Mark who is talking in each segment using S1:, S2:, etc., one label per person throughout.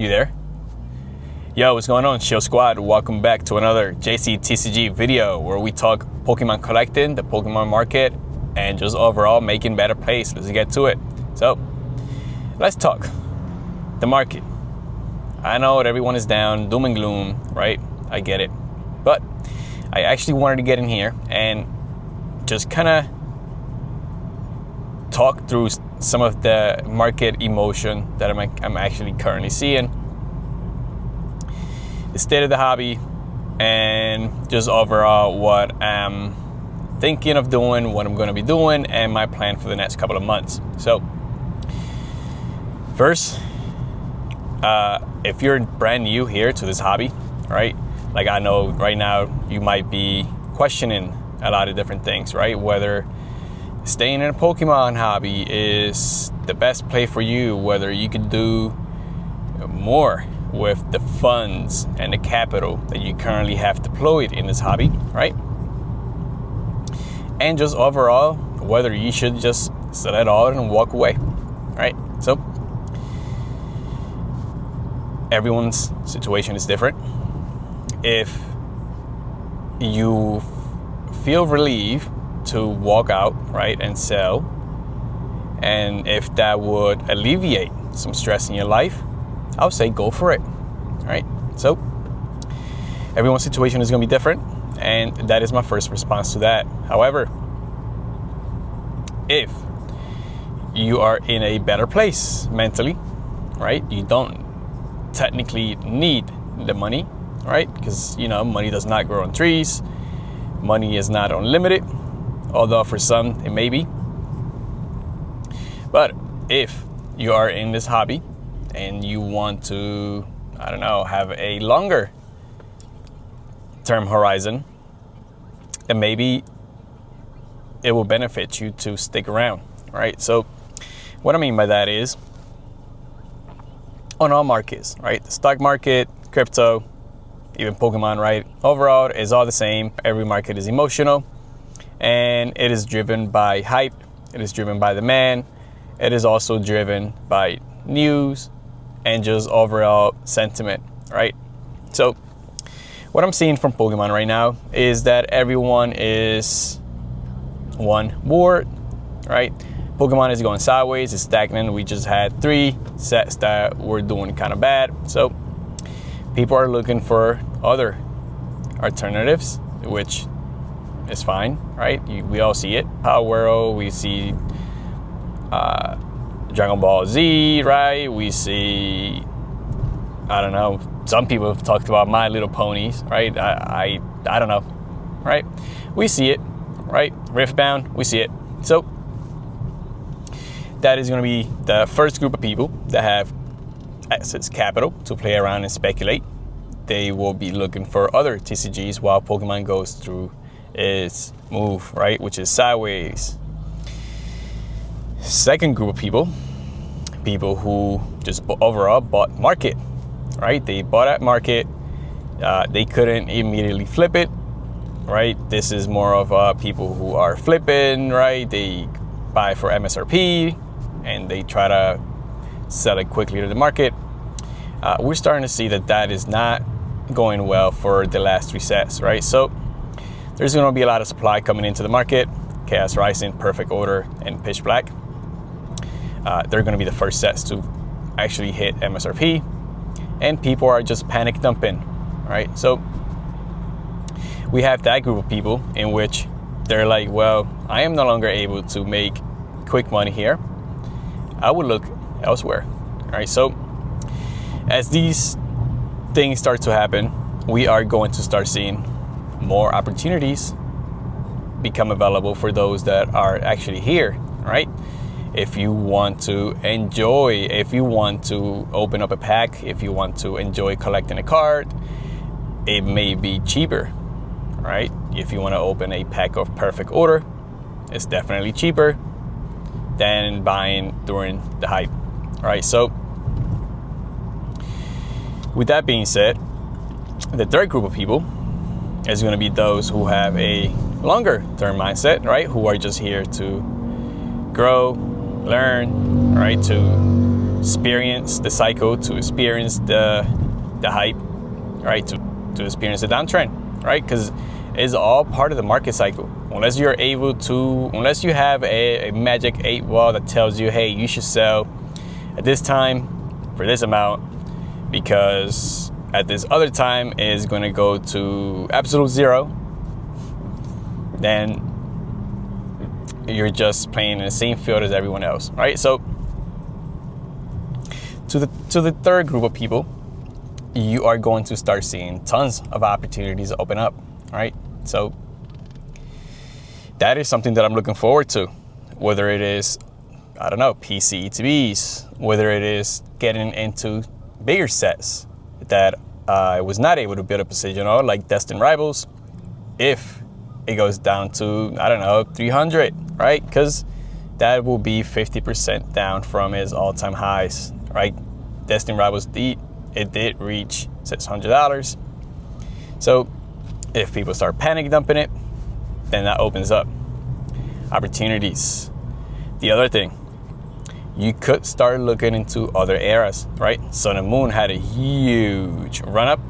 S1: You there? Yo, what's going on, Shield Squad? Welcome back to another TCG video where we talk Pokemon collecting, the Pokemon market, and just overall making better plays. Let's get to it. So, let's talk the market. I know that everyone is down, doom and gloom, right? I get it. But I actually wanted to get in here and just kind of talk through some of the market emotion that I'm actually currently seeing, the state of the hobby, and just overall what I'm thinking of doing, what I'm going to be doing, and my plan for the next couple of months. So first, if you're brand new here to this hobby, right? Like I know right now you might be questioning a lot of different things, right? Whether staying in a Pokemon hobby is the best play for you, whether you could do more with the funds and the capital that you currently have deployed in this hobby, right? And just overall, whether you should just sell it all and walk away, right? So everyone's situation is different. If you feel relieved to walk out, right, and sell, and if that would alleviate some stress in your life, I would say go for it. All right. So everyone's situation is going to be different, and that is my first response to that. However, if you are in a better place mentally, right, you don't technically need the money, right? Because, you know, money does not grow on trees. Money is not unlimited, although for some it may be. But if you are in this hobby and you want to, I don't know, have a longer term horizon, then maybe it will benefit you to stick around, right? So what I mean by that is on all markets, right? The stock market, crypto, even Pokemon, right? Overall, it's all the same. Every market is emotional, and it is driven by hype. It is driven by demand. It is also driven by news and just overall sentiment, right? So what I'm seeing from Pokemon right now is that everyone is bored, right? Pokemon is going sideways, it's stagnant. We just had 3 sets that were doing kind of bad. So people are looking for other alternatives, which is fine, right? We all see it. Power World, we see Dragon Ball Z, right? We see, I don't know, some people have talked about My Little Ponies, right? I don't know, right? We see it, right? Riftbound, we see it. So that is going to be the first group of people that have assets, capital to play around and speculate. They will be looking for other TCGs while Pokemon goes through its move, right, which is sideways. Second group of people who just overall bought market, right? They bought at market. They couldn't immediately flip it, right? This is more of people who are flipping, right? They buy for MSRP and they try to sell it quickly to the market. We're starting to see that is not going well for the last 3 sets, right? So there's going to be a lot of supply coming into the market. Chaos Rising, Perfect Order, and Pitch Black. They're going to be the first sets to actually hit MSRP, and people are just panic dumping, right? So we have that group of people in which they're like, well, I am no longer able to make quick money here. I would look elsewhere, right? So as these things start to happen, we are going to start seeing more opportunities become available for those that are actually here, right? If you want to enjoy, if you want to open up a pack, if you want to enjoy collecting a card, it may be cheaper, right? If you want to open a pack of Perfect Order, it's definitely cheaper than buying during the hype, right? So with that being said, the third group of people is going to be those who have a longer term mindset, right? Who are just here to grow, learn, right? To experience the cycle, to experience the hype, right? To experience the downtrend, right? Because it's all part of the market cycle. Unless you have a magic 8 ball that tells you, hey, you should sell at this time for this amount, because at this other time is going to go to absolute zero, then you're just playing in the same field as everyone else, right? So to the third group of people, you are going to start seeing tons of opportunities open up, right? So that is something that I'm looking forward to, whether it is, I don't know, PC ETBs, whether it is getting into bigger sets that I was not able to build a position on, like Destined Rivals, if it goes down to, I don't know, 300, right? Because that will be 50% down from its all-time highs, right? Destined Rivals, it did reach $600. So if people start panic dumping it, then that opens up opportunities. The other thing, you could start looking into other eras, right? Sun and Moon had a huge run up.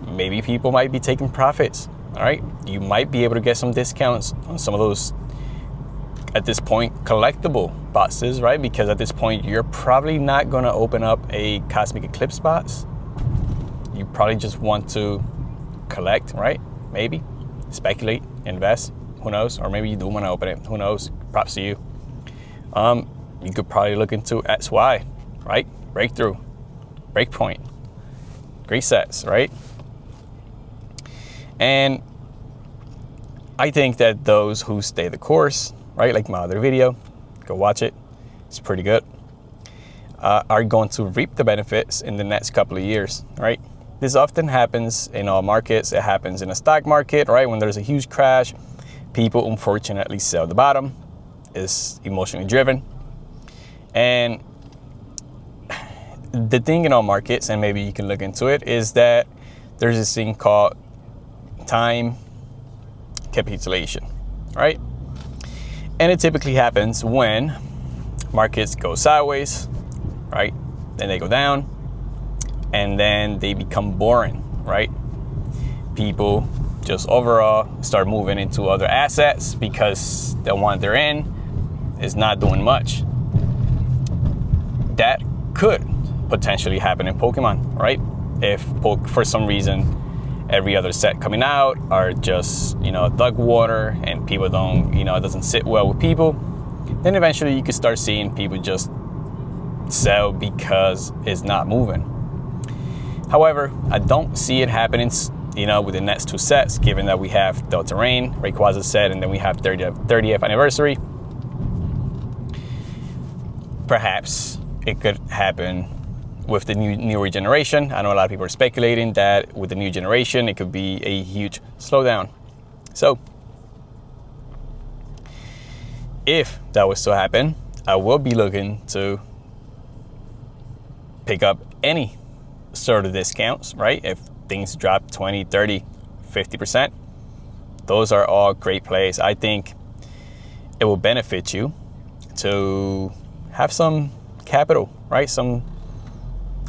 S1: Maybe people might be taking profits, all right? You might be able to get some discounts on some of those, at this point, collectible boxes, right? Because at this point, you're probably not gonna open up a Cosmic Eclipse box. You probably just want to collect, right? Maybe speculate, invest, who knows? Or maybe you do want to open it, who knows? Props to you. You could probably look into XY, right? Breakthrough, Breakpoint, great sets, right? And I think that those who stay the course, right, like my other video, go watch it, it's pretty good, are going to reap the benefits in the next couple of years, right? This often happens in all markets. It happens in a stock market, right? When there's a huge crash, people unfortunately sell the bottom. It's emotionally driven. And the thing in all markets, and maybe you can look into it, is that there's this thing called time capitulation, right? And it typically happens when markets go sideways, right? Then they go down, and then they become boring, right? People just overall start moving into other assets because the one they're in is not doing much. That could potentially happen in Pokemon, right? If for some reason every other set coming out are just, dug water and people don't, it doesn't sit well with people, then eventually you could start seeing people just sell because it's not moving. However, I don't see it happening, with the next 2 sets, given that we have Delta Rain, Rayquaza set, and then we have 30th anniversary. Perhaps it could happen with the newer generation. I know a lot of people are speculating that with the new generation, it could be a huge slowdown. So, if that was to happen, I will be looking to pick up any sort of discounts, right? If things drop 20, 30, 50%, those are all great plays. I think it will benefit you to have some capital, right? Some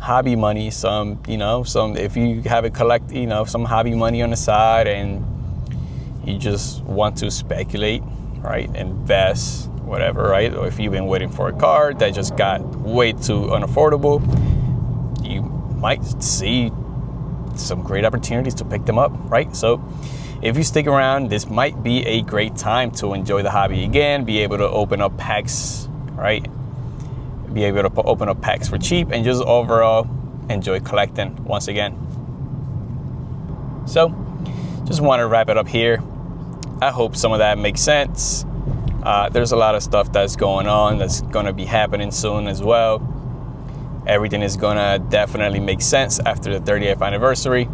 S1: hobby money, some if you have a some hobby money on the side and you just want to speculate, right? Invest, whatever, right? Or if you've been waiting for a card that just got way too unaffordable, you might see some great opportunities to pick them up, right? So if you stick around, this might be a great time to enjoy the hobby again, be able to open up packs, right? Be able to open up packs for cheap and just overall enjoy collecting once again. So just want to wrap it up here. I hope some of that makes sense. There's a lot of stuff that's going on that's going to be happening soon as well. Everything is going to definitely make sense after the 30th anniversary.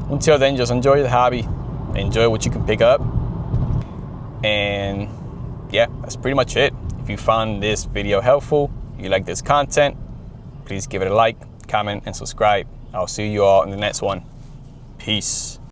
S1: Until then, just enjoy the hobby. Enjoy what you can pick up. And yeah, that's pretty much it. If you found this video helpful, you like this content, please give it a like, comment, and subscribe. I'll see you all in the next one. Peace.